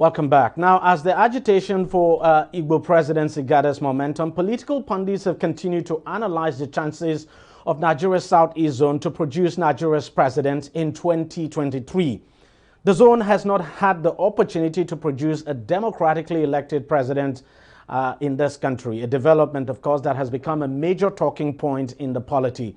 Welcome back. Now, as the agitation for Igbo presidency gathers momentum, political pundits have continued to analyze the chances of Nigeria's Southeast zone to produce Nigeria's president in 2023. The zone has not had the opportunity to produce a democratically elected president in this country, a development, of course, that has become a major talking point in the polity.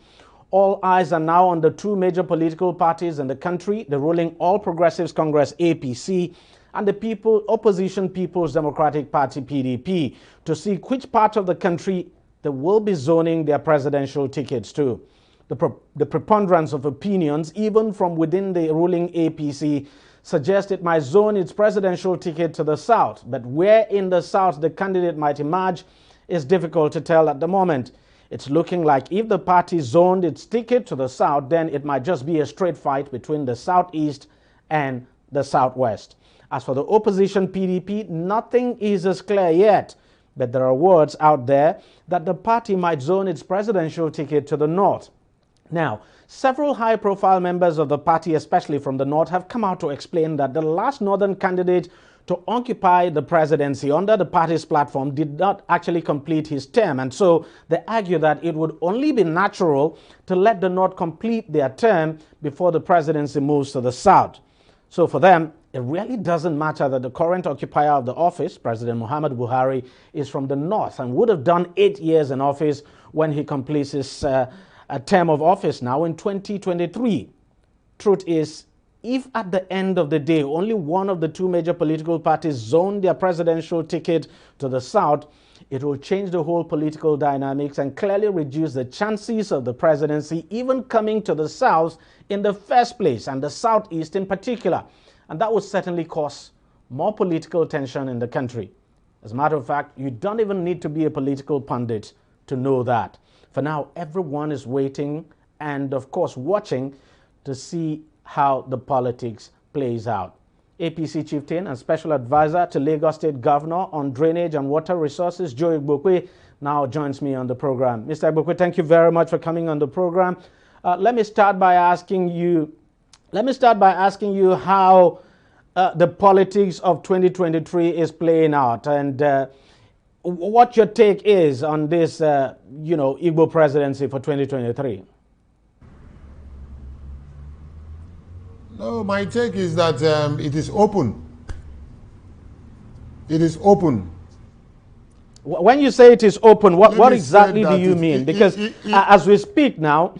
All eyes are now on the two major political parties in the country, the ruling All Progressives Congress, APC, and the opposition People's Democratic Party, PDP, to see which part of the country they will be zoning their presidential tickets to. The preponderance of opinions, even from within the ruling APC, suggest it might zone its presidential ticket to the south. But where in the south the candidate might emerge is difficult to tell at the moment. It's looking like if the party zoned its ticket to the south, then it might just be a straight fight between the southeast and the southwest. As for the opposition PDP, nothing is as clear yet, but there are words out there that the party might zone its presidential ticket to the north. Now, several high-profile members of the party, especially from the north, have come out to explain that the last northern candidate to occupy the presidency under the party's platform did not actually complete his term, and so they argue that it would only be natural to let the north complete their term before the presidency moves to the south. So for them, it really doesn't matter that the current occupier of the office, President Muhammadu Buhari, is from the north and would have done 8 years in office when he completes his term of office now in 2023. Truth is, if at the end of the day only one of the two major political parties zone their presidential ticket to the south, it will change the whole political dynamics and clearly reduce the chances of the presidency even coming to the south in the first place, and the southeast in particular. And that would certainly cause more political tension in the country. As a matter of fact, you don't even need to be a political pundit to know that. For now, everyone is waiting and, of course, watching to see how the politics plays out. APC chieftain and special advisor to Lagos State Governor on drainage and water resources, Joe Igbokwe, now joins me on the program. Mr. Igbokwe, thank you very much for coming on the program. Let me start by asking you how the politics of 2023 is playing out, and what your take is on this, Igbo presidency for 2023. No, my take is that it is open. It is open. When you say it is open, what exactly do you mean? Because as we speak now,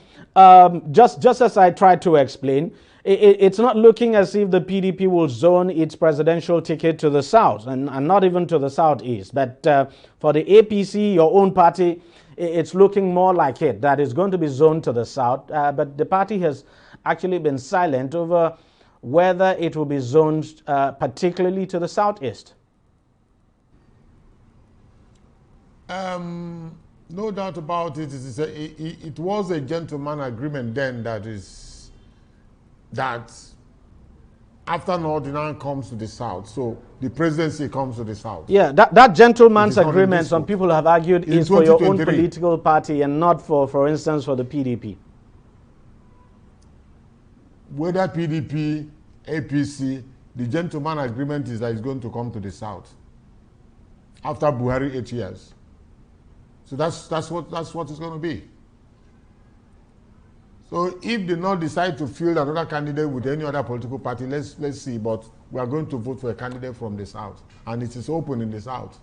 just as I tried to explain, it's not looking as if the PDP will zone its presidential ticket to the south and not even to the southeast. But for the APC, your own party, it's looking more like it, that is going to be zoned to the south. But the party has actually been silent over whether it will be zoned particularly to the southeast. No doubt about it. It was a gentleman agreement then that after Northern comes to the south, so the presidency comes to the south. Yeah, that gentleman's agreement, some people have argued, is for your own political party and not for instance, for the PDP. Whether PDP, APC, the gentleman agreement is that it's going to come to the south after Buhari 8 years. So that's what it's going to be. So if they not decide to field another candidate with any other political party, let's see. But we are going to vote for a candidate from the south, and it is open in the south.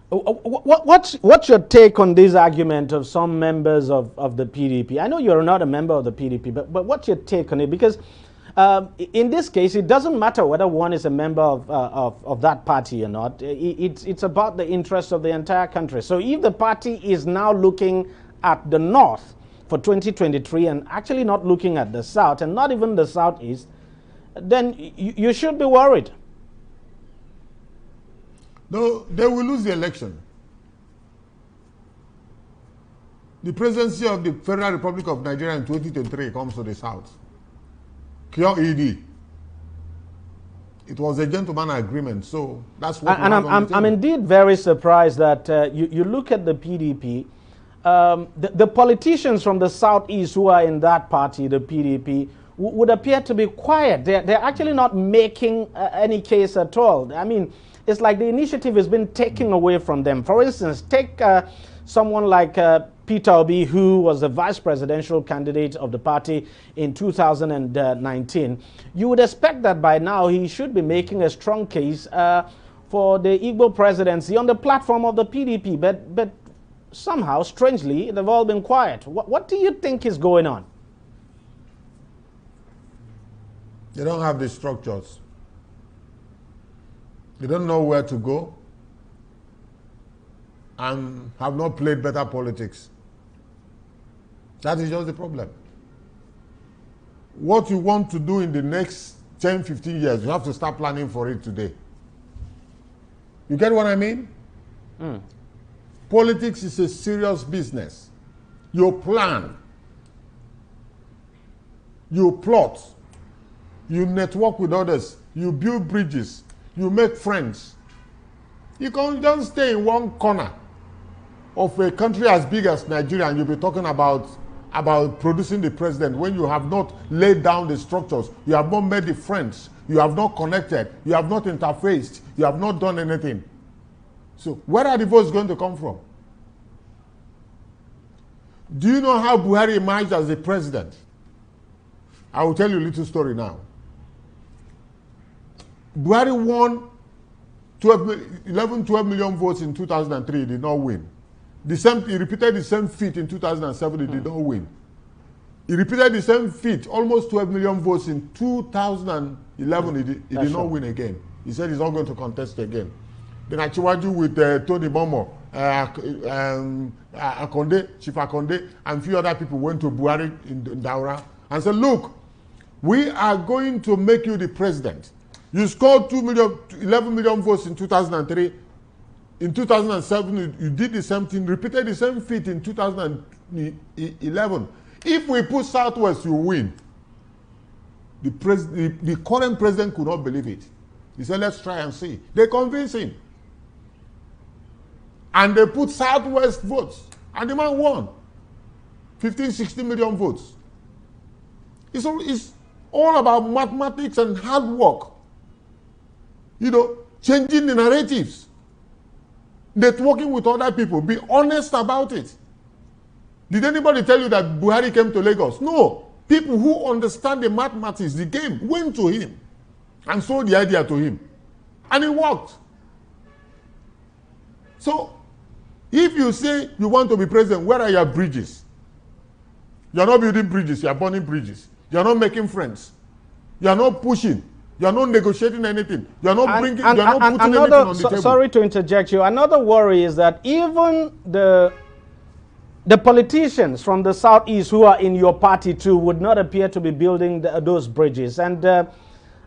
What's your take on this argument of some members of the PDP? I know you're not a member of the PDP, but what's your take on it? Because in this case, it doesn't matter whether one is a member of that party or not. It's about the interests of the entire country. So if the party is now looking at the north for 2023 and actually not looking at the south and not even the southeast, then you should be worried. No, they will lose the election. The presidency of the Federal Republic of Nigeria in 2023 comes to the south. Pure ED. It was a gentleman agreement, so that's what. And I'm indeed very surprised that you look at the PDP. The politicians from the southeast who are in that party, the PDP, would appear to be quiet. They're actually not making any case at all. I mean, it's like the initiative has been taken away from them. For instance, take someone like Peter Obi, who was the vice presidential candidate of the party in 2019. You would expect that by now he should be making a strong case for the Igbo presidency on the platform of the PDP, but somehow, strangely, they've all been quiet. What do you think is going on? They don't have the structures. They don't know where to go and have not played better politics. That is just the problem. What you want to do in the next 10, 15 years, you have to start planning for it today. You get what I mean? Politics is a serious business. You plan, you plot, you network with others, you build bridges, you make friends. You can't just stay in one corner of a country as big as Nigeria and you'll be talking about producing the president when you have not laid down the structures, you have not made the friends, you have not connected, you have not interfaced, you have not done anything. So where are the votes going to come from? Do you know how Buhari emerged as the president? I will tell you a little story now. Buhari won 11, 12 million votes in 2003, he did not win. He repeated the same feat in 2007, he did not win. He repeated the same feat, almost 12 million votes in 2011, he did not win again. He said he's not going to contest again. Then Achiwaju with Tony Momo, Akonde, Chief Akonde, and a few other people went to Buhari in Daura and said, look, we are going to make you the president. You scored 11 million votes in 2003. In 2007, you did the same thing, repeated the same feat in 2011. If we put Southwest, you win. The current president could not believe it. He said, let's try and see. They convinced him. And they put Southwest votes. And the man won. 15, 16 million votes. It's all about mathematics and hard work. You know, changing the narratives. Networking with other people. Be honest about it. Did anybody tell you that Buhari came to Lagos? No. People who understand the mathematics, the game, went to him and sold the idea to him. And it worked. So, if you say you want to be president, where are your bridges? You are not building bridges, you are burning bridges. You are not making friends. You are not pushing. You are not negotiating anything. You are not bringing. You are not putting anything on the table. Sorry to interject you. Another worry is that even the politicians from the southeast who are in your party too would not appear to be building those bridges. And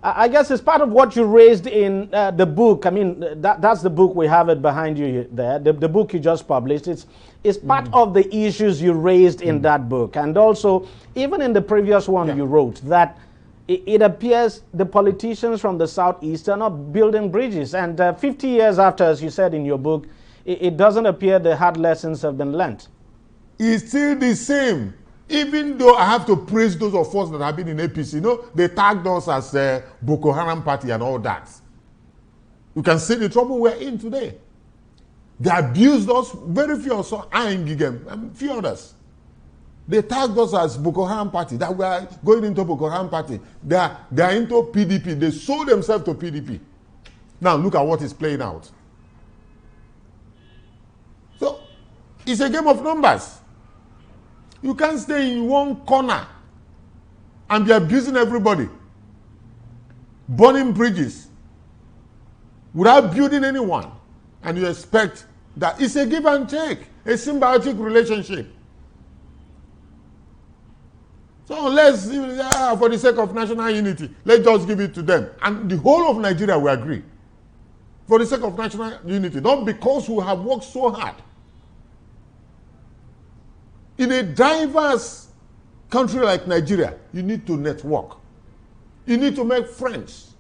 I guess it's part of what you raised in the book. I mean, that's the book, we have it behind you there. The book you just published. It's part of the issues you raised in that book. And also, even in the previous one you wrote, that it appears the politicians from the southeast are not building bridges. And 50 years after, as you said in your book, it doesn't appear the hard lessons have been learnt. It's still the same. Even though I have to praise those of us that have been in APC, you know, they tagged us as Boko Haram party and all that. You can see the trouble we're in today. They abused us, very few of us, and few others. They tagged us as Boko Haram party, that we are going into Boko Haram party. They are into PDP. They sold themselves to PDP. Now look at what is playing out. So, it's a game of numbers. You can't stay in one corner and be abusing everybody, burning bridges, without building anyone. And you expect that it's a give and take, a symbiotic relationship. So let's, for the sake of national unity, let's just give it to them. And the whole of Nigeria will agree. For the sake of national unity, not because we have worked so hard. In a diverse country like Nigeria, you need to network. You need to make friends.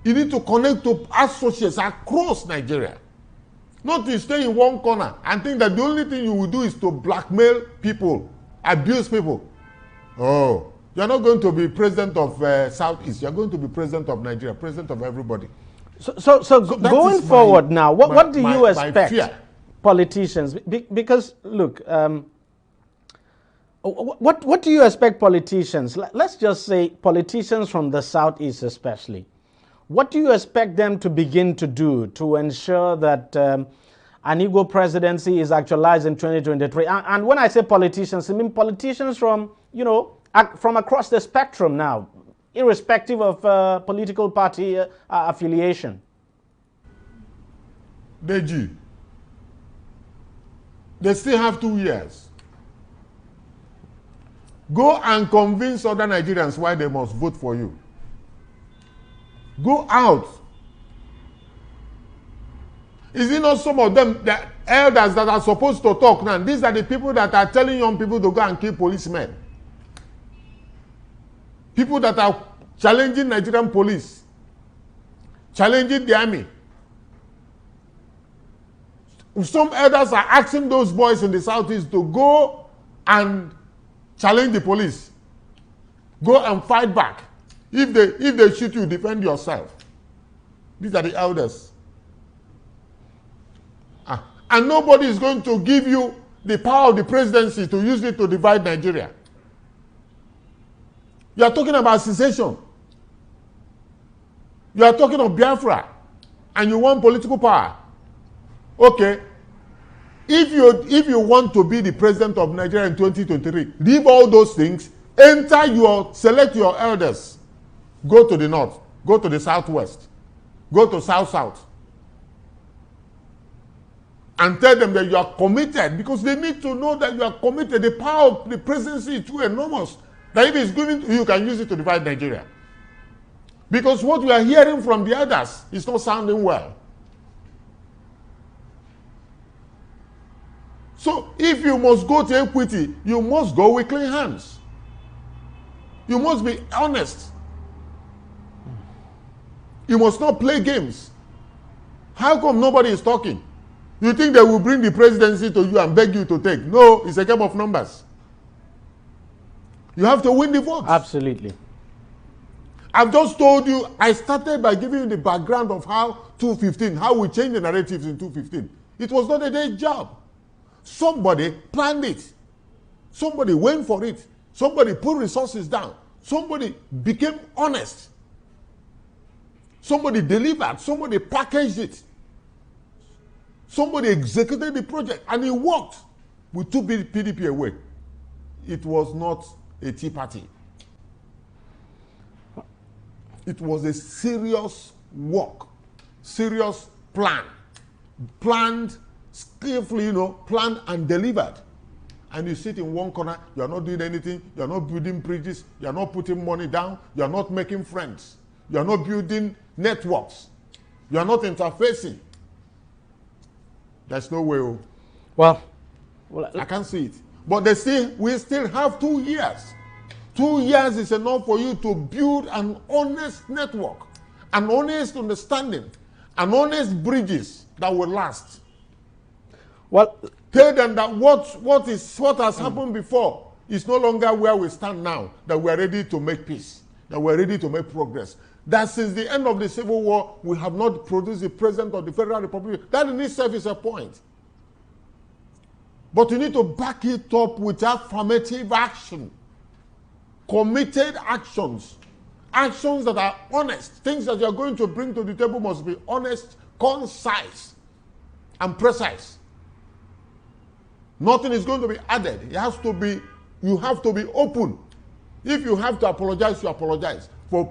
You need to connect to associates across Nigeria. Not to stay in one corner and think that the only thing you will do is to blackmail people, abuse people. Oh, You're not going to be president of Southeast. You're going to be president of Nigeria, president of everybody. So going forward now, what do you expect politicians? Because look, what do you expect politicians? Let's just say politicians from the Southeast especially. What do you expect them to begin to do to ensure that an Igbo presidency is actualized in 2023? And when I say politicians, I mean politicians from, from across the spectrum now, irrespective of political party affiliation. DEJI, they still have 2 years. Go and convince other Nigerians why they must vote for you. Go out. Is it not some of them, the elders that are supposed to talk now? These are the people that are telling young people to go and kill policemen. People that are challenging Nigerian police, challenging the army. Some elders are asking those boys in the Southeast to go and challenge the police. Go and fight back. If they shoot you, defend yourself. These are the elders. And nobody is going to give you the power of the presidency to use it to divide Nigeria. You are talking about secession. You are talking of Biafra. And you want political power. Okay. If you want to be the president of Nigeria in 2023, leave all those things, select your elders. Go to the north, go to the southwest, go to south-south. And tell them that you are committed, because they need to know that you are committed. The power of the presidency is too enormous that if it's given to you, you can use it to divide Nigeria. Because what we are hearing from the others is not sounding well. So if you must go to equity, you must go with clean hands. You must be honest. You must not play games. How come nobody is talking? You think they will bring the presidency to you and beg you to take? No, it's a game of numbers. You have to win the votes. Absolutely. I've just told you, I started by giving you the background of how we changed the narratives in 2015. It was not a day's job. Somebody planned it. Somebody went for it. Somebody put resources down. Somebody became honest. Somebody delivered. Somebody packaged it. Somebody executed the project, and it worked. We took PDP away. It was not a tea party. It was a serious work, serious plan. Planned skillfully, planned and delivered. And you sit in one corner, you are not doing anything, you are not building bridges, you are not putting money down, you are not making friends, you are not building networks, you are not interfacing. There's no way. Well, I can't see it. But we still have 2 years. 2 years is enough for you to build an honest network, an honest understanding, an honest bridges that will last. Well, tell them that what has happened before is no longer where we stand now, that we are ready to make peace, that we are ready to make progress. That since the end of the Civil War, we have not produced the president of the Federal Republic. That in itself is a point. But you need to back it up with affirmative action. Committed actions. Actions that are honest. Things that you are going to bring to the table must be honest, concise, and precise. Nothing is going to be added. You have to be open. If you have to apologize, you apologize. For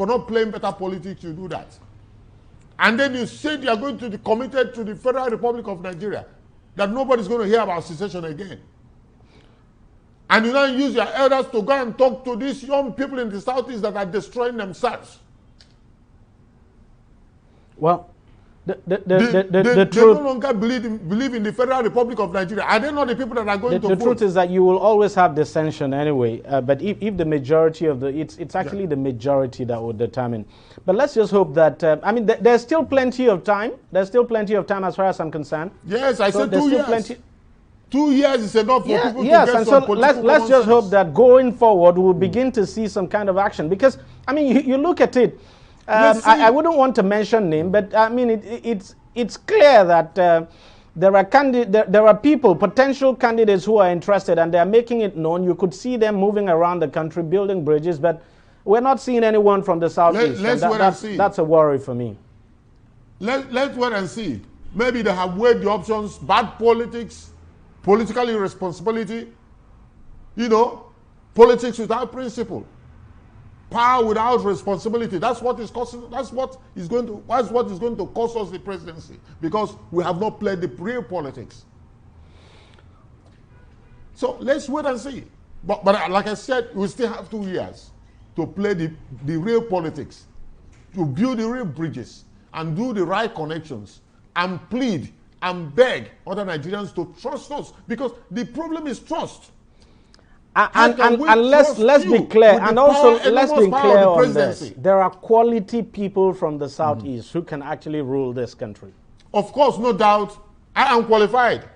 not playing better politics, you do that. And then you said you are going to be committed to the Federal Republic of Nigeria, that nobody's going to hear about secession again. And you now use your elders to go and talk to these young people in the Southeast that are destroying themselves. Well, they truth, no longer believe in the Federal Republic of Nigeria. Are they not the people that are going to vote? The truth is that you will always have dissension anyway. But if the majority of it's actually the majority that will determine. But let's just hope that, there's still plenty of time. There's still plenty of time as far as I'm concerned. Yes, I said 2 years. 2 years is enough for people to yes, get and some so political let's just hope sense. that going forward we'll begin to see some kind of action. Because I mean, you look at it. I wouldn't want to mention name, but I mean it's clear that there are people, potential candidates who are interested, and they are making it known. You could see them moving around the country, building bridges, but we're not seeing anyone from the southeast. Let's wait and see. That's a worry for me. Let's wait and see. Maybe they have weighed the options: bad politics, political irresponsibility, politics without principle, power without responsibility. That's what is going to cost us the presidency, because we have not played the real politics. So let's wait and see. But like I said, we still have 2 years to play the real politics, to build the real bridges and do the right connections and plead and beg other Nigerians to trust us, because the problem is trust. And let's be clear, and also let's be clear on this. There are quality people from the southeast who can actually rule this country. Of course, no doubt. I am qualified.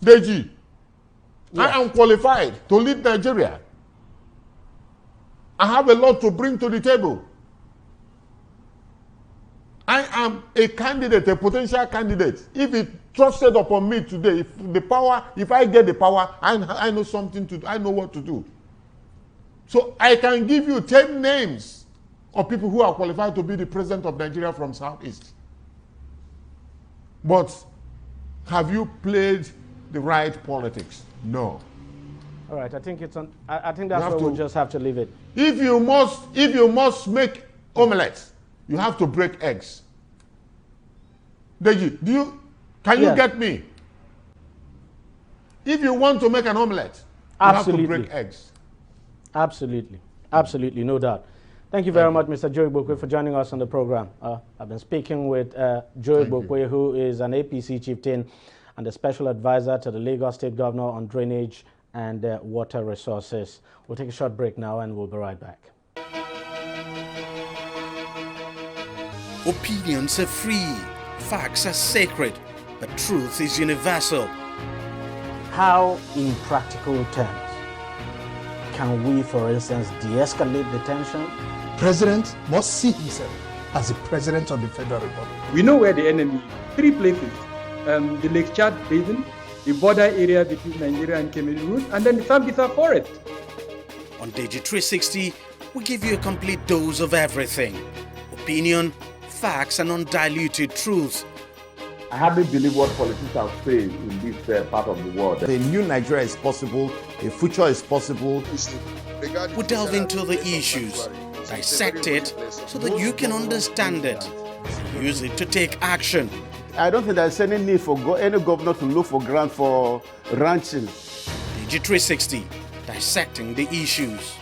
DEJI, yes. I am qualified to lead Nigeria. I have a lot to bring to the table. I am a candidate, a potential candidate. If it trusted upon me today, if I get the power, I know something to do. I know what to do. So I can give you 10 names of people who are qualified to be the president of Nigeria from Southeast. But have you played the right politics? No. All right, I think I think that's where we'll just have to leave it. If you must make omelets, you have to break eggs. DEJI, can you get me? If you want to make an omelette, you have to break eggs. Absolutely. Absolutely, no doubt. Thank you very much, Mr. Joe Igbokwe, for joining us on the program. I've been speaking with Joe Igbokwe, who is an APC chieftain and a special advisor to the Lagos State Governor on drainage and water resources. We'll take a short break now and we'll be right back. Opinions are free, facts are sacred, but truth is universal. How, in practical terms, can we, for instance, de-escalate the tension? President must see himself as the president of the Federal Republic. We know where the enemy is. 3 places. The Lake Chad Basin, the border area between Nigeria and Cameroon, and then the Sambisa Forest. On DEJI360, we give you a complete dose of everything. Opinion, facts, and undiluted truth. I hardly believe what politicians say in this part of the world. A new Nigeria is possible, a future is possible. We delve into the issues, dissect it so that you can understand it, and use it to take action. I don't think there's any need for any governor to look for grant for ranching. DEJI360, dissecting the issues.